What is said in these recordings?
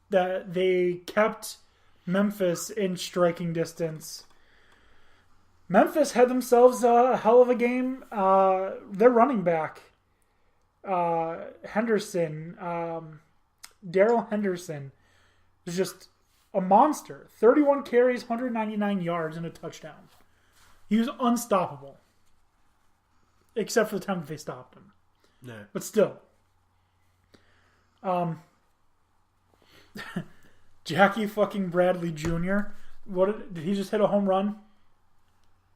that they kept Memphis in striking distance. Memphis had themselves a hell of a game. Their running back, Henderson, Daryl Henderson, was just a monster. 31 carries, 199 yards, and a touchdown. He was unstoppable. Except for the time that they stopped him. Yeah. But still. Jackie fucking Bradley Jr. Did he just hit a home run?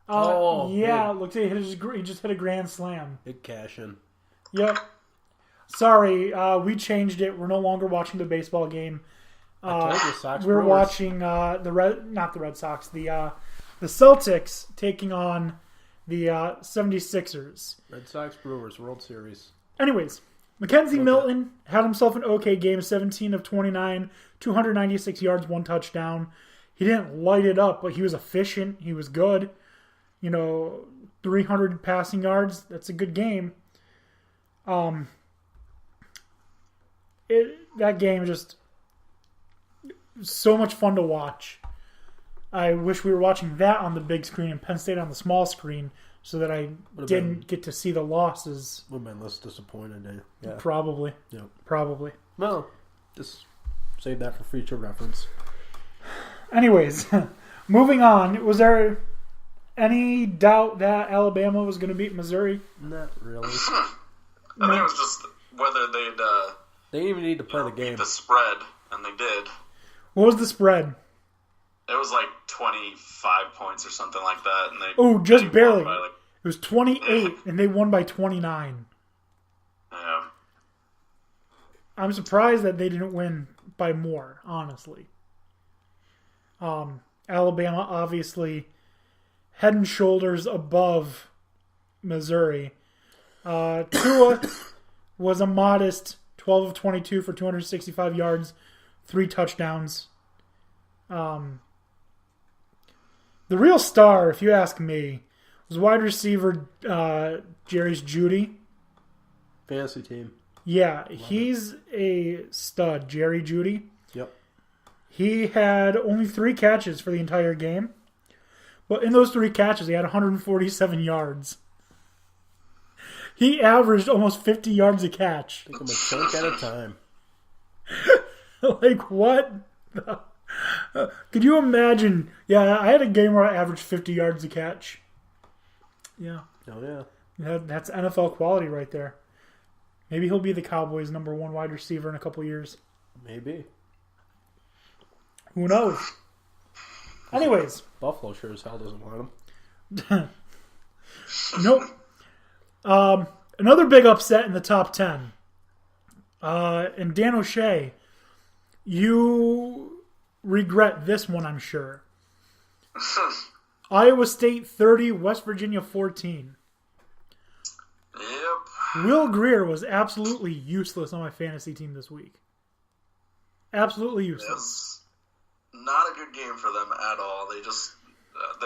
Yeah. Looks like he just hit a grand slam. Big cash in. Yep. Sorry, we changed it. We're no longer watching the baseball game. We're watching not the Red Sox, the Celtics taking on the 76ers. Red Sox Brewers World Series. Anyways, Mackenzie Milton had himself an okay game, 17 of 29, 296 yards, 1 touchdown. He didn't light it up, but he was efficient. He was good. 300 passing yards. That's a good game. That game just so much fun to watch. I wish we were watching that on the big screen and Penn State on the small screen so that I didn't get to see the losses. Would have been less disappointed. Yeah. Probably. Yep. Probably. Well, just save that for future reference. Anyways, moving on. Was there any doubt that Alabama was going to beat Missouri? Not really. I think it was just whether they'd... they didn't even need to play the game. The spread, and they did. What was the spread? It was like 25 points or something like that. And just barely. It was 28, and they won by 29. Yeah. I'm surprised that they didn't win by more, honestly. Alabama, obviously, head and shoulders above Missouri. Tua was a modest 12 of 22 for 265 yards, 3 touchdowns. The real star, if you ask me, was wide receiver Jerry's Jeudy. Fantasy team. Yeah, he's a stud, Jerry Jeudy. Yep. He had only 3 catches for the entire game. But in those 3 catches, he had 147 yards. He averaged almost 50 yards a catch. Take him a chunk at a time. Like, what? Could you imagine? Yeah, I had a game where I averaged 50 yards a catch. Yeah. Oh, yeah. That's NFL quality right there. Maybe he'll be the Cowboys' number 1 wide receiver in a couple years. Maybe. Who knows? Anyways. Buffalo sure as hell doesn't want him. Nope. Another big upset in the top 10. And Dan O'Shea, you regret this one, I'm sure. Iowa State 30, West Virginia 14. Yep. Will Grier was absolutely useless on my fantasy team this week. Absolutely useless. Yes. Not a good game for them at all. They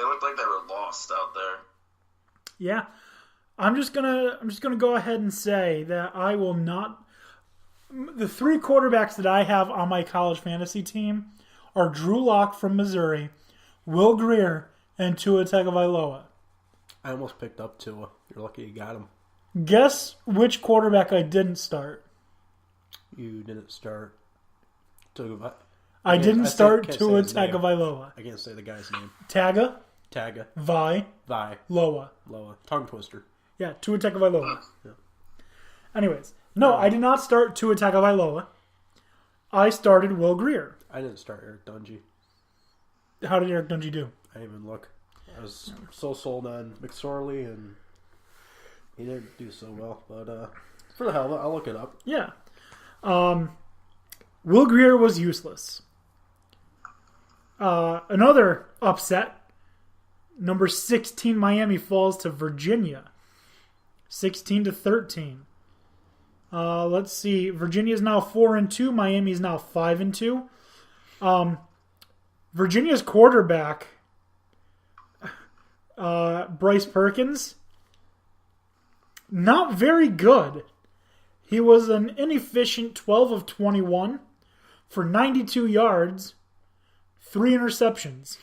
looked like they were lost out there. Yeah. I'm just gonna go ahead and say that I will not. The 3 quarterbacks that I have on my college fantasy team are Drew Lock from Missouri, Will Grier, and Tua Tagovailoa. I almost picked up Tua. You're lucky you got him. Guess which quarterback I didn't start. You didn't start Tua. I didn't start Tua Tagovailoa. I can't say the guy's name. Taga. Vi. Loa. Tongue twister. Yeah, Tua Tagovailoa. Yeah. Anyways, no, I did not start Tua Tagovailoa. I started Will Grier. I didn't start Eric Dungy. How did Eric Dungy do? I didn't even look. I was so sold on McSorley, and he didn't do so well. But for the hell of it, I'll look it up. Yeah. Will Grier was useless. Another upset. Number 16 Miami falls to Virginia. 16-13. Let's see. Virginia is now 4-2. Miami is now 5-2. Virginia's quarterback, Bryce Perkins, not very good. He was an inefficient 12 of 21 for 92 yards, 3 interceptions.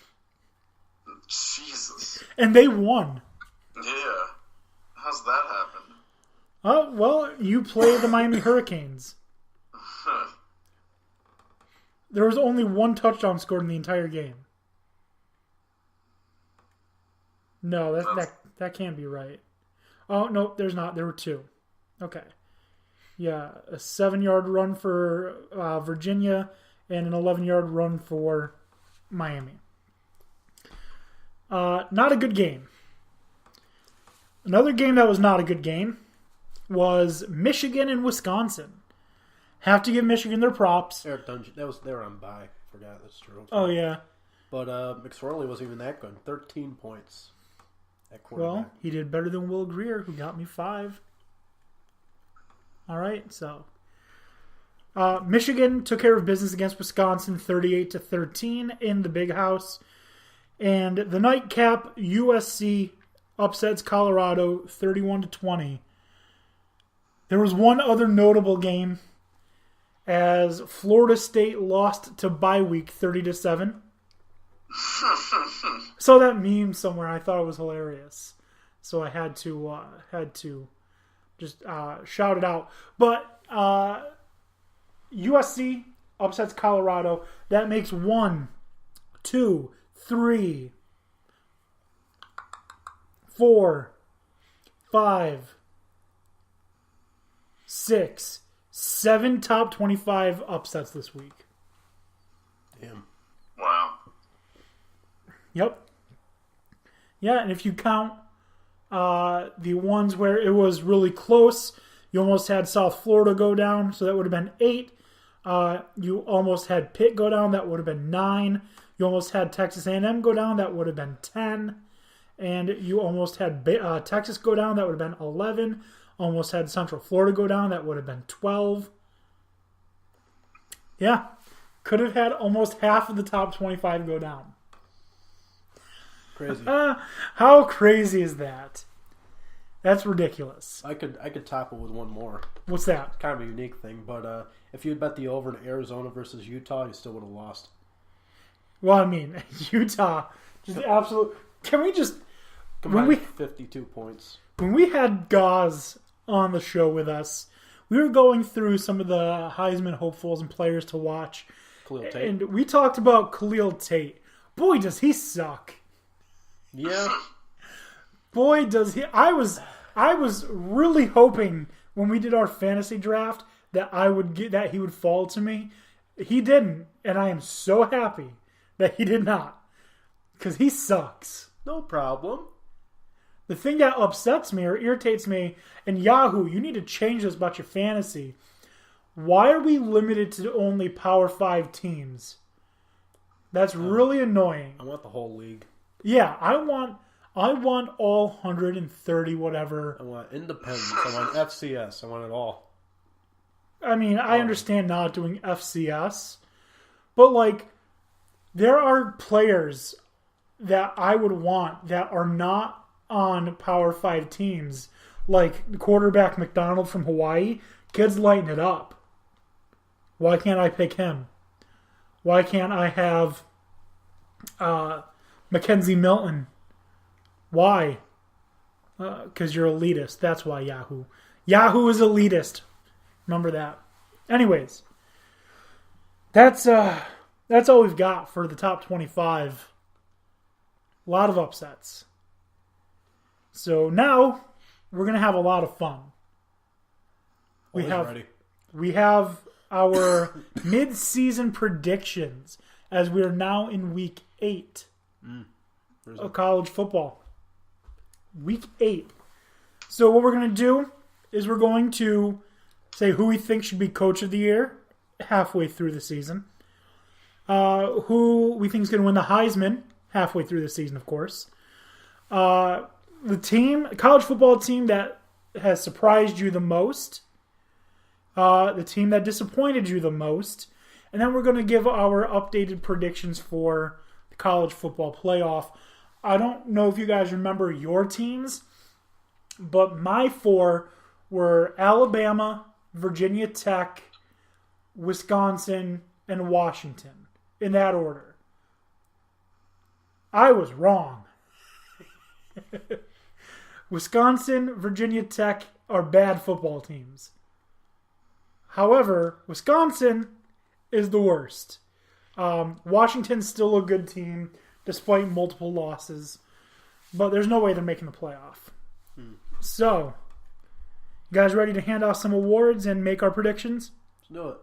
Jesus. And they won. Yeah. How's that happen? Oh, well, you play the Miami Hurricanes. There was only 1 touchdown scored in the entire game. No, that can't be right. Oh, no, there's not. There were 2. Okay. Yeah, a 7-yard run for Virginia and an 11-yard run for Miami. Not a good game. Another game that was not a good game was Michigan and Wisconsin. Have to give Michigan their props. They were on bye. Forgot, that's true. Oh, yeah. But McSorley wasn't even that good. 13 points at quarterback. Well, he did better than Will Greer, who got me 5. All right, so Michigan took care of business against Wisconsin 38-13 in the Big House. And the nightcap, USC upsets Colorado 31-20. There was one other notable game as Florida State lost to bye week 30-7. Saw that meme somewhere. I thought it was hilarious, so I had to just shout it out. But USC upsets Colorado. That makes 1, 2, 3, 4, 5, 6, 7 top 25 upsets this week. Damn. Wow. Yep. Yeah, and if you count the ones where it was really close, you almost had South Florida go down, so that would have been 8. You almost had Pitt go down, that would have been 9. You almost had Texas A&M go down, that would have been 10. And you almost had Texas go down, that would have been 11. Almost had Central Florida go down, that would have been 12. Yeah, could have had almost half of the top 25 go down. Crazy. How crazy is that? That's ridiculous. I could top it with one more. What's that? Kind of a unique thing, but if you had bet the over in Arizona versus Utah, you still would have lost. Well, I mean, Utah, just absolute. Can we just Combined 52 points. When we had Gauze on the show with us, we were going through some of the Heisman hopefuls and players to watch. Khalil Tate. And we talked about Khalil Tate. Boy, does he suck. Yeah. Boy, does he. I was really hoping when we did our fantasy draft that he would fall to me. He didn't, and I am so happy that he did not. Because he sucks. No problem. The thing that upsets me or irritates me, and Yahoo, you need to change this about your fantasy. Why are we limited to only Power 5 teams? That's really annoying. I want the whole league. Yeah, I want all 130 whatever. I want independence. I want FCS. I want it all. I mean, I understand not doing FCS, but like there are players that I would want that are not on Power 5 teams, like quarterback McDonald from Hawaii. Kid's lighting it up. Why can't I pick him? Why can't I have Mackenzie Milton? Why? Because you're elitist. That's why, Yahoo. Yahoo is elitist. Remember that. Anyways, that's all we've got for the top 25. A lot of upsets. So now we're gonna have a lot of fun. We have our mid-season predictions as we are now in week 8 of college football. Week 8. So what we're going to do is we're going to say who we think should be coach of the year halfway through the season. Who we think is going to win the Heisman halfway through the season, of course. The college football team that has surprised you the most. The team that disappointed you the most. And then we're going to give our updated predictions for the college football playoff. I don't know if you guys remember your teams, but my 4 were Alabama, Virginia Tech, Wisconsin, and Washington in that order. I was wrong. Wisconsin, Virginia Tech are bad football teams. However, Wisconsin is the worst. Washington's still a good team despite multiple losses, but there's no way they're making the playoff. So, you guys ready to hand out some awards and make our predictions? Let's do it.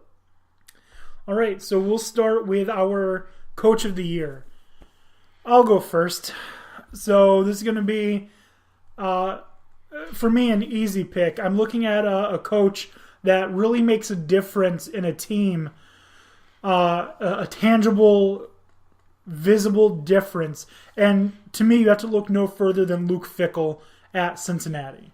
All right, so we'll start with our Coach of the Year. I'll go first. So this is going to be, for me, an easy pick. I'm looking at a coach that really makes a difference in a team, a tangible, visible difference. And to me, you have to look no further than Luke Fickell at Cincinnati.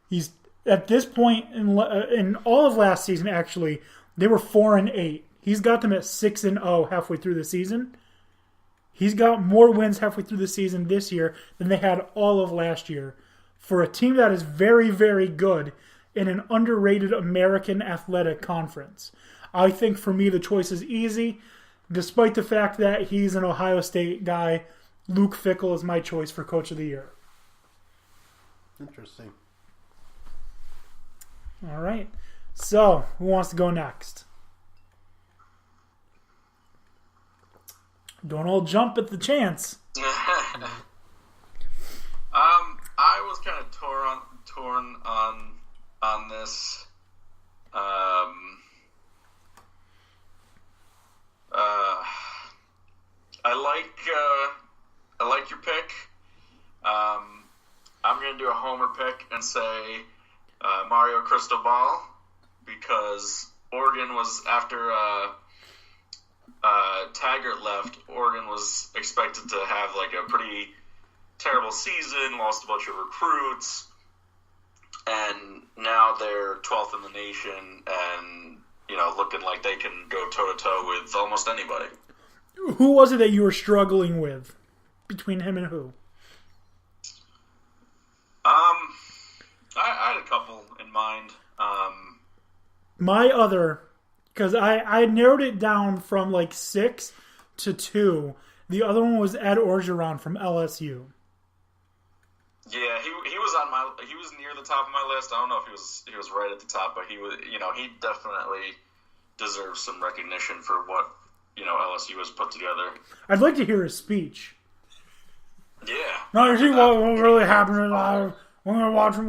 He's at this point in all of last season, actually, they were 4-8. He's got them at 6-0 halfway through the season. He's got more wins halfway through the season this year than they had all of last year for a team that is very, very good in an underrated American Athletic Conference. I think for me the choice is easy. Despite the fact that he's an Ohio State guy, Luke Fickell is my choice for Coach of the Year. Interesting. All right. So, who wants to go next? Don't all jump at the chance. I was kind of torn on this. I like your pick. I'm going to do a homer pick and say Mario Cristobal, because Oregon was, after Taggart left, Oregon was expected to have like a pretty terrible season, lost a bunch of recruits, and now they're 12th in the nation and, looking like they can go toe-to-toe with almost anybody. Who was it that you were struggling with between him and who? I had a couple in mind. My other, because I narrowed it down from like 6 to 2. The other one was Ed Orgeron from LSU. Yeah, he was near the top of my list. I don't know if he was right at the top, but he was, he definitely deserves some recognition for what, LSU has put together. I'd like to hear his speech. Yeah. No, you see what really happened live. When we watch a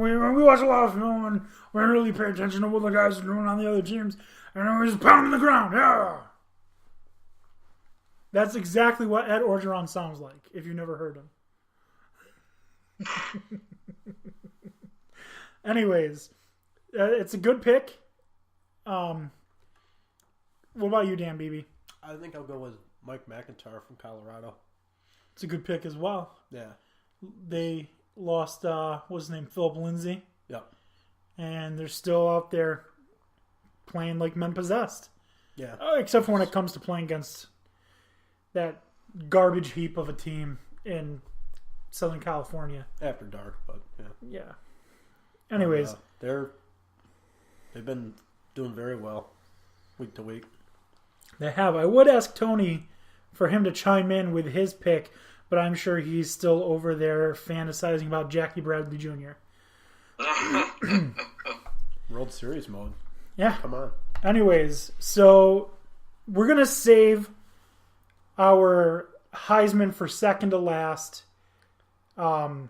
lot of film and we really pay attention to what the guys are doing on the other teams, and then we just pound the ground. Yeah. That's exactly what Ed Orgeron sounds like, if you've never heard him. Anyways, it's a good pick. What about you, Dan Beebe? I think I'll go with Mike McIntyre from Colorado. It's a good pick as well. Yeah. They lost, what's his name, Philip Lindsay. Yep. And they're still out there playing like men possessed. Yeah. Except for when it comes to playing against that garbage heap of a team in Southern California. After dark, but yeah. Yeah. Anyways. They've been doing very well week to week. They have. I would ask Tony for him to chime in with his pick, but I'm sure he's still over there fantasizing about Jackie Bradley Jr. World Series mode. Yeah. Come on. Anyways, so we're going to save our Heisman for second to last. So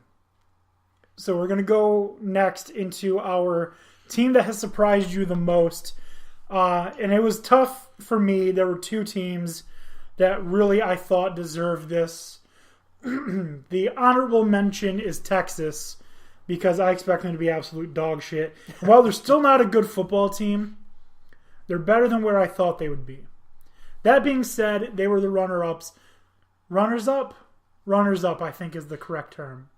we're going to go next into our team that has surprised you the most. And it was tough for me. There were two teams that really I thought deserved this. The honorable mention is Texas, because I expect them to be absolute dog shit. And while they're still not a good football team, they're better than where I thought they would be. That being said, they were the runner-ups. Runners-up? Runners-up, I think, is the correct term.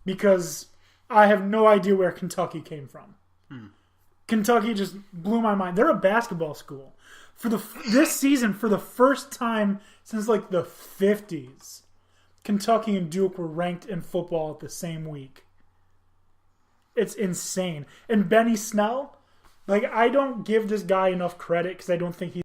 Because I have no idea where Kentucky came from. Kentucky just blew my mind. They're a basketball school. This season, for the first time since like the 50s, Kentucky and Duke were ranked in football at the same week. It's insane. And Benny Snell, Like, I don't give this guy enough credit because I don't think he's